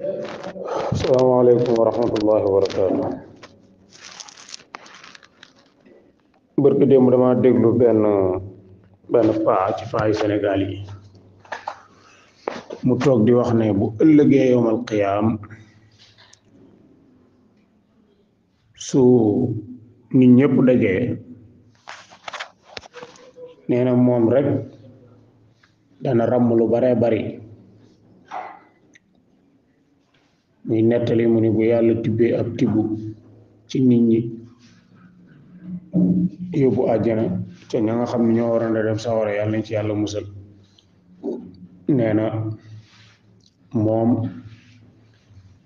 Assalamualaikum warahmatullahi wabarakatuh. Barke démb dama déglu benn paa ci paa yi Sénégal yi mu toog di wax ne bu ëllëgee yowmal qiyaam su nit ñëpp dajee nee na moom rek dana ràmm lu bare bari. muy nettali mu ni bu yàlla tibbee ab tibbu ci nit ñi yóbbu àjjana ca ña nga xam ne ñoo waroon a dem sawara yàlla nañ ci yàlla musal. nee na moom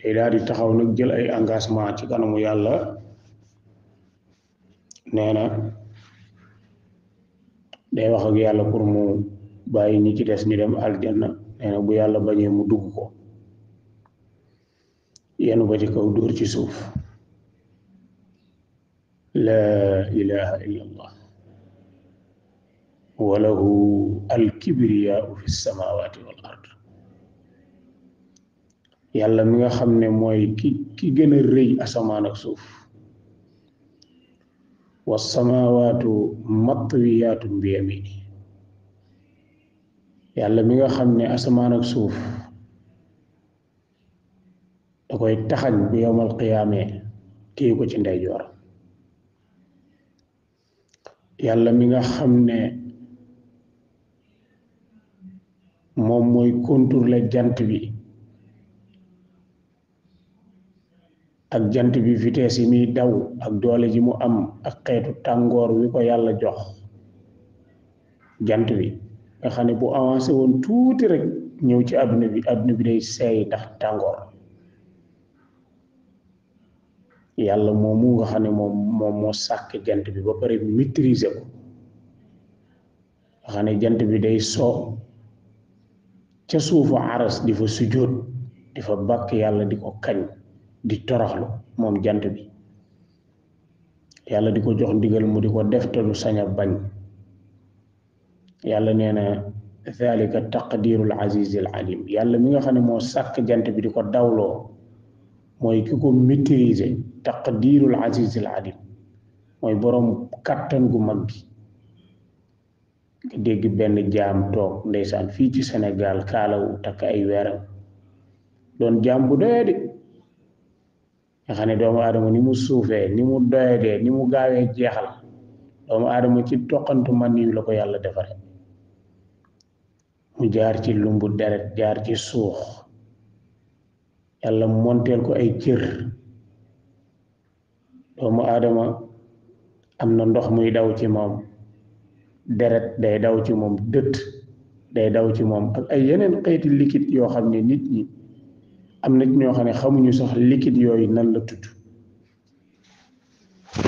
day daal di taxaw nag jël ay engagement ci kanamu yàlla. nee na day wax ak yàlla pour mu bàyyi ñi ci des ñu dem aljanna. nee na bu yàlla bañee mu dugg ko yenu ba ci kaw dóor ci suuf. laa ilaha illa allah wa lahu alkibriyaau fi samawati wal ard. yàlla mi nga xam ne mooy ki gën a rëy asamaan ak suuf. wa samawaatu matwiyaatun bi yamini. yàlla mi nga xam ne asamaan ak suuf da koy taxañ bu yowmal qiyaamee téye ko ci ndeyjoor. yàlla mi nga xam ne moom mooy contrôler jant bi ak jant bi vitesse yi muy daw ak doole ji mu am ak xeetu tàngoor wi ko yàlla jox. jant bi nga xam ne bu avancé woon tuuti rek ñëw ci àdduna bi day seey ndax tàngoor. yàlla moomu nga xam ne moom moo sàkk jant bi ba pare maîtriser ko nga xam ne jant bi day soo ca suufu aras di fa sujjóot di fa bàkk yàlla di ko kañ di toroxlu moom jant bi. yàlla di ko jox ndigal mu di ko def te du sañ a bañ. yàlla nee na zalika taqdirul azizil alim. yàlla mi nga xam ne moo sàkk jant bi di ko dawloo mooy ki ko maîtriser. taqdirul azizil alim mooy boroom kàttan gu mag gi. nga dégg benn jaam toog ndeysaan fii ci Sénégal kaalawu takk ay weeram doon jaam bu doyadi nga xam ne doomu aadama ni mu suufee ni mu doyadee ni mu gaawee jeexal doomu aadama ci toqantu man yu la ko yàlla defare mu jaar ci lumbu deret jaar ci suux yàlla monteel ko ay cër. doomu aadama am na ndox muy daw ci moom, deret day daw ci moom, dëtt day daw ci moom ak ay yeneen xeeti liquide yoo xam ne nit ñi am na ñoo xam ne xamuñu sax liquide yooyu nan la tudd.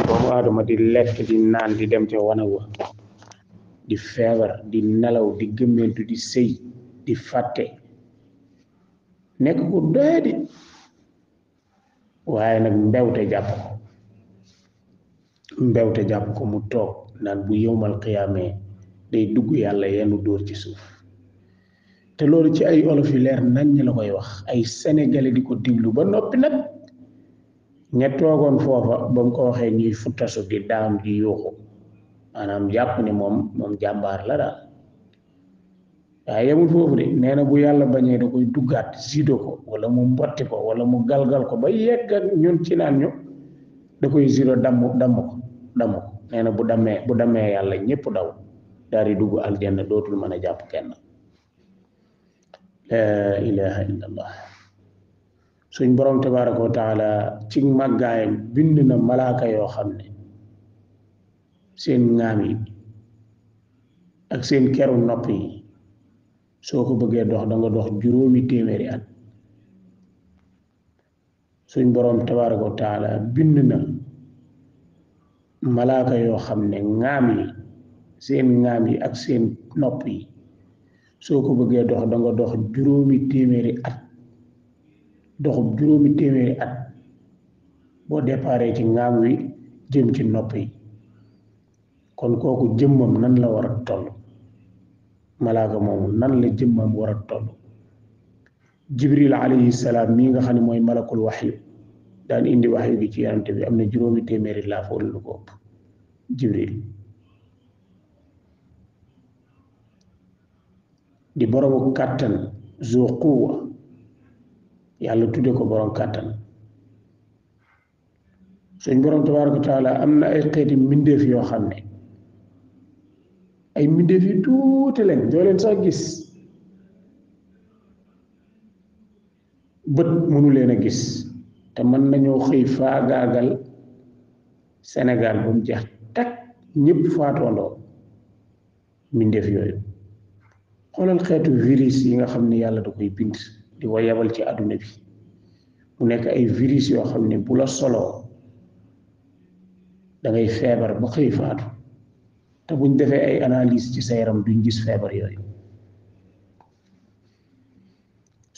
doomu aadama di lekk di naan di dem ca wanag wa di feebar di nelaw di gëmmentu di sëy di fàtte nekk ku doyadi waaye nag mbewte jàpp ko mu toog naan bu yowmal qiyaamee day dugg yàlla yenu dóor ci suuf. te loolu ci ay olof yu leer nañ la koy wax ay sénégalais di ko diglu ba noppi nag ña toogoon foofa ba mu ko waxee ñuy futtasu di daam di yuuxu maanaam jàpp ne moom jàmbaar la daal. waaye yemul foofu de nee na bu yàlla bañee da koy duggaat zido ko wala mu mbotti ko wala mu galgal ko ba yegg ak ñun ci naan ñu da koy zido damm ko nee na bu dammee yàlla ñëpp daw daal di dugg aljanna dootul mën a jàpp kenn. laa ilaha illallah. suñ borom tabaraka wa taala ci màggaayam bind na malaaka yoo xam ne seen ŋaam yi ak seen keru nopp yi soo ko bëggee dox da nga dox 800 at. suñ borom tabaraka wa taala bind na malaaka yoo xam ne ŋaam yi seen ŋaam yi ak seen nopp yi soo ko bëggee dox da nga dox 800 at. doxub 800 at boo déparé ci ŋaam wi jëm ci nopp yi. kon kooku jëmmam nan la war a toll malaaka moomu nan la jëmmam war a toll jibril alayhi salaam mii nga xam ne mooy malakul waxyu daan indi waxyu gi ci yonante bi am na juróomi téeméeri laaf wala lu ko ëpp jibril di boromu kàttan zu quwa yàlla tudde ko borom kàttan suñ borom tabaaraka wa taala am na ay xeeti mbindeef yoo xam ne ay mbindeef yu tuuti lañ doo leen sax gis bët mënu leen a gis te mën nañoo xëy faagaagal Sénégal ba mu jeex takk ñëpp faatoondoo mbindeef yooyu xoolal xeetu virus yi nga xam ne yàlla da koy bind di ko yebal ci àdduna bi mu nekk ay virus yoo xam ne bu la soloo da ngay feebar ba xëy faatu te buñ defee ay analyse ci sa yaram duñ gis feebar yooyu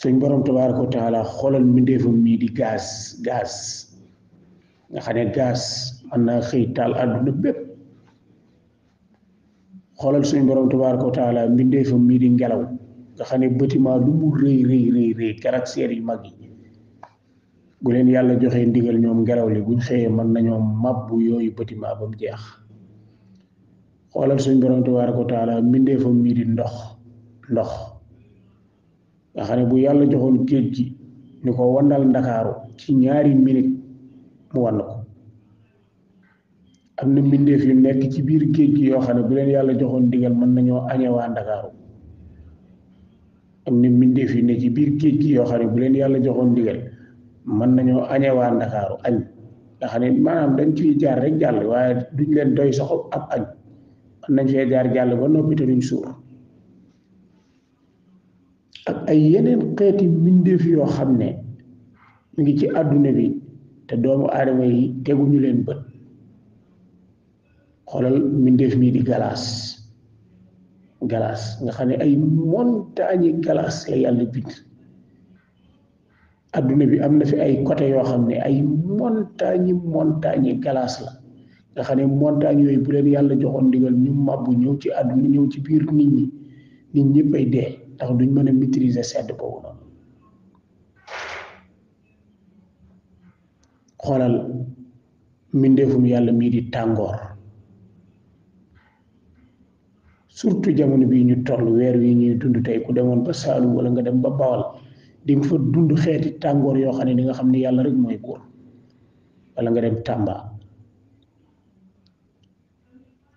suñ borom tabaaraka wa taala xoolal mbindeefam mii di gaz nga xam ne gaz mën naa xëy taal àdduna bépp xoolal suñ borom tabaaraka wa taala mbindeefam mii di ngelaw nga xam ne bâtiment lu mu rëy caractère yu mag yi bu leen yàlla joxee ndigal ñoom ngelaw li buñ xëyee mën nañoo mabbu yooyu bâtiment ba mu jeex xoolal suñ borom tabaaraka wa taala mbindeefam mii di ndox nga xam ne bu yàlla joxoon géej gi ni ko wannal ndakaaru ci ñaari minute mu wann ko am na mbindeef yu nekk ci biir géej gi yoo xam ne bu leen yàlla joxoon ndigal mën nañoo añe waa ndakaaru am na mbindeef yu ne ci biir géej gi yoo xam ne bu leen yàlla joxoon ndigal mën nañoo añe waa ndakaaru añ nga xam ne maanaam dañ ciy jaar rek jàll waaye duñ leen doy sax ab añ mën nañ fee jaar jàll ba noppi te duñ suur ak ay yeneen xeeti mbindeef yoo xam ne mu ngi ci àdduna bi te doomu aadama yi teguñu leen bët xoolal mbindeef mii di galaas nga xam ne ay montagne galaas la yàlla bind àdduna bi am na fi ay côté yoo xam ne ay montagne galaas la nga xam ne montagne yooyu bu leen yàlla joxoon ndigal ñu màbbu ñëw ci àdduna ñëw ci biir nit ñëpp ay dee ndax duñ mën a maîtriser sedd boobu noonu xoolal mbindeefum yàlla mii di tàngoor surtout jamono bii ñu toll weer wi ñuy dund tey ku demoon ba Saalum wala nga dem ba Bawal di nga fa dund xeeti tàngoor yoo xam ne di nga xam ne yàlla rek mooy buur wala nga dem Tamba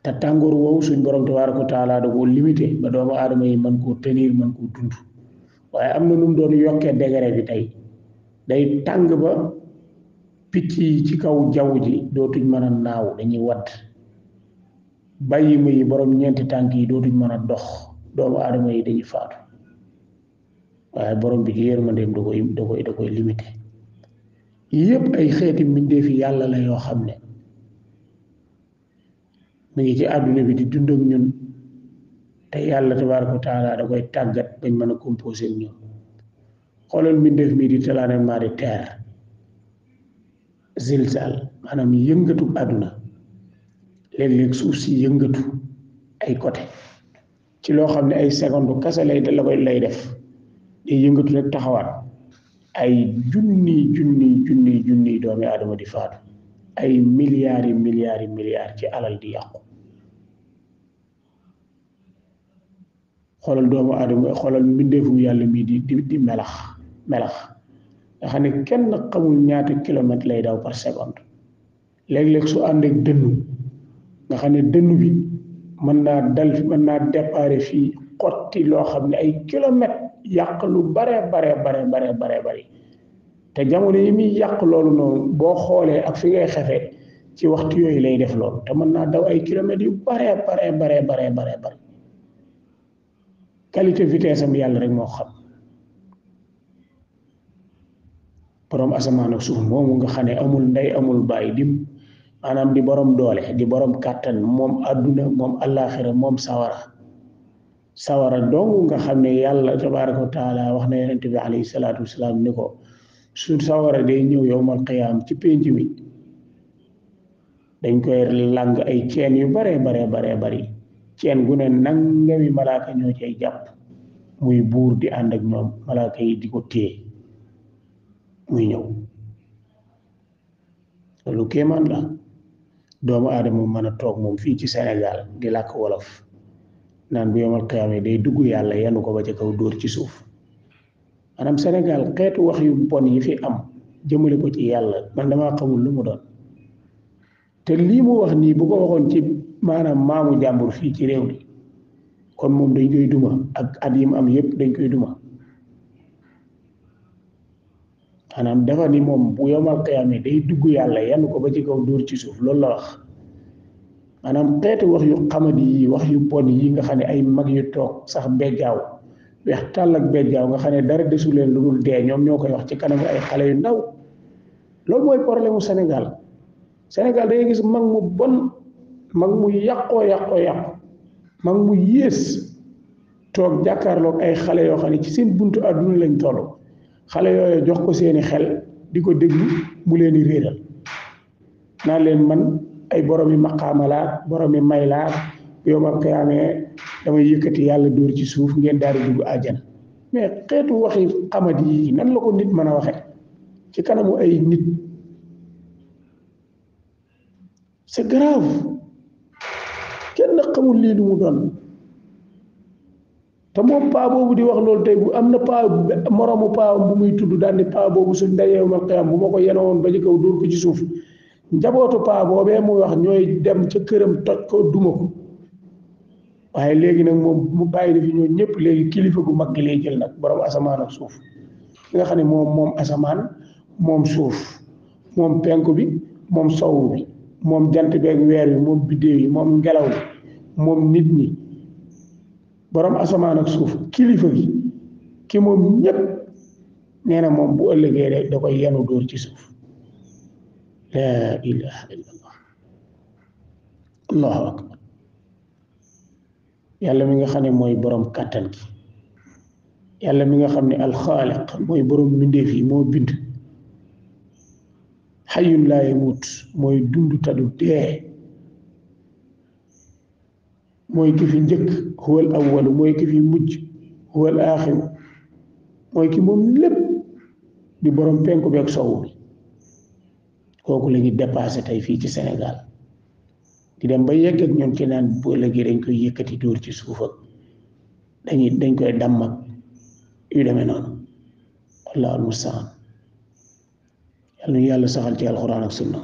te tàngoor woowu suñ borom tabaaraka wa taala da koo limité ba doomu aadama yi mën koo tenir mën koo dund waaye am na nu mu doon yokkee degré bi tey day tàng ba picc yi ci kaw jaww ji dootuñ mën a naaw dañuy wadd bàyyi ma yi borom ñeenti tànk yi dootuñ mën a dox doomu aadama yi dañuy faatu waaye borom bi ci yërmandeem da koy limité yëpp ay xeeti mbindeef yi yàlla la yoo xam ne mu ngi ci àdduna bi di dund ak ñun te yàlla tabaaraka wa taala da koy tàggat bañ mën a composé ak ñun xoolal mbindeef mii di tremblement de terre zilzal maanaam yëngatu àdduna léeg-léeg suuf si yëngatu ay côté ci loo xam ne ay seconde kese lay def day yëngatu rek taxawaat ay junni doomi aadama di faatu ay milliards ci alal di yàqu xoolal doomu aadama xoolal mbindeefu yàlla mii di melax nga xam ne kenn xamul ñaata kilomètre lay daw par seconde léeg-léeg su ànd ak dënnu nga xam ne dënnu bi mën naa déparé fii xotti loo xam ne ay kilomètre yàq lu bare te jamono yi muy yàq loolu noonu boo xoolee ak fi ngay xefee ci waxtu yooyu lay def loolu te mën naa daw ay kilomètres yu bare qualité vitesse am yàlla rek moo xam borom asamaan ak suuf moomu nga xam ne amul ndey amul bàyyi maanaam di borom doole di borom kàttan moom àdduna moom allaaxira moom sawara dong nga xam ne yàlla tabaaraka wa taala wax na yonent bi alayhi salaatu wasalaam ni ko su sawara day ñëw yowmal qiyaam ci pénc mi dañ koy làng ay ceen yu bare bari ceen gu ne nangami malaaka ñoo cay jàpp muy buur di ànd ak ñoom malaaka yi di ko téye muy ñëw loolu kéemaan la doomu aadama mën a toog moom fii ci Sénégal di làkk wolof naan bu yomal xiyaame day dugg yàlla yenu ko ba ca kaw dóor ci suuf maanaam Sénégal xeetu wax yu bon yi fi am jëmale ko ci yàlla man damaa xamul lu mu doon te lii mu wax nii bu ko waxoon ci maanaam maamu jàmbur fii ci réew mi kon moom dañ koy duma ak at yi mu am yépp dañ koy duma maanaam dafa ni moom bu yomal xiyaame day dugg yàlla yenn ko ba ci kaw dóor ci suuf loolu la wax maanaam xeeti wax yu xamadi yi wax yu bon yi nga xam ne ay mag yu toog sax bejjaaw weex tàll ak bejjaaw nga xam ne dara desu leen lu dul dee ñoom ñoo koy wax ci kanamu ay xale yu ndaw loolu mooy problème mu Sénégal Sénégal da ngay gis mag mu bon mag mu yàqu mag mu yées toog jàkkaarloog ay xale yoo xam ne ci seen buntu àdduna lañ toll xale yooyu jox ko seeni xel di ko déglu mu leen di réeral naa leen man ay boromi maqaama laa boromi may laa yow ma xiyaamee damay yëkkati yàlla dóor ci suuf ngeen daal di dugg àjjana mais xeetu waxi xamadi yi nan la ko nit mën a waxe ci kanamu ay nit c'est grave kenn xamul lii lu mu doon te moom paa boobu di wax loolu tey bu am na paa moroomu paa bu muy tudd daal ni paa boobu suñ dajee mal xiyaam bu ma ko yenoon ba ci kaw dóor ko ci suuf njabootu paa boobee muy wax ñooy dem ca këram toj ko duma ko waaye léegi nag moom mu bàyyi na fi ñoo ñëpp léegi kilifa gu mag gi lay jël nag borom asamaan ak suuf ki nga xam ne moom asamaan moom suuf moom penku bi moom sowu bi moom jant beeg weer bi moom biddéew yi moom ngelaw li moom nit ñi borom asamaan ak suuf kilifa gi ki moom ñëpp nee na moom bu ëllëgee rek da koy yenu dóor ci suuf laa ilaha illallah allahu akbar yàlla mi nga xam ne mooy borom kàttan gi yàlla mi nga xam ne alxaaliq mooy borom mbindeef yi moo bind xayyun laa yamuut mooy dund tadu dee mooy ki fi njëkk huwal awwalu mooy ki fi mujj huwal aaxiru mooy ki moom lépp di borom penku beeg sowu bi kooku la ñu dépassé tey fii ci Sénégal di dem ba yegg ak ñun ci naan bu ëllëgee dañ koy yëkkati dóor ci suuf ak dañ koy damm ak yu demee noonu wallaahu almustaan yàlla ñu yàlla saxal ci alxuraan ak sunna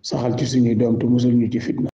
saxal ci suñuy doom te musal ñu ci fitna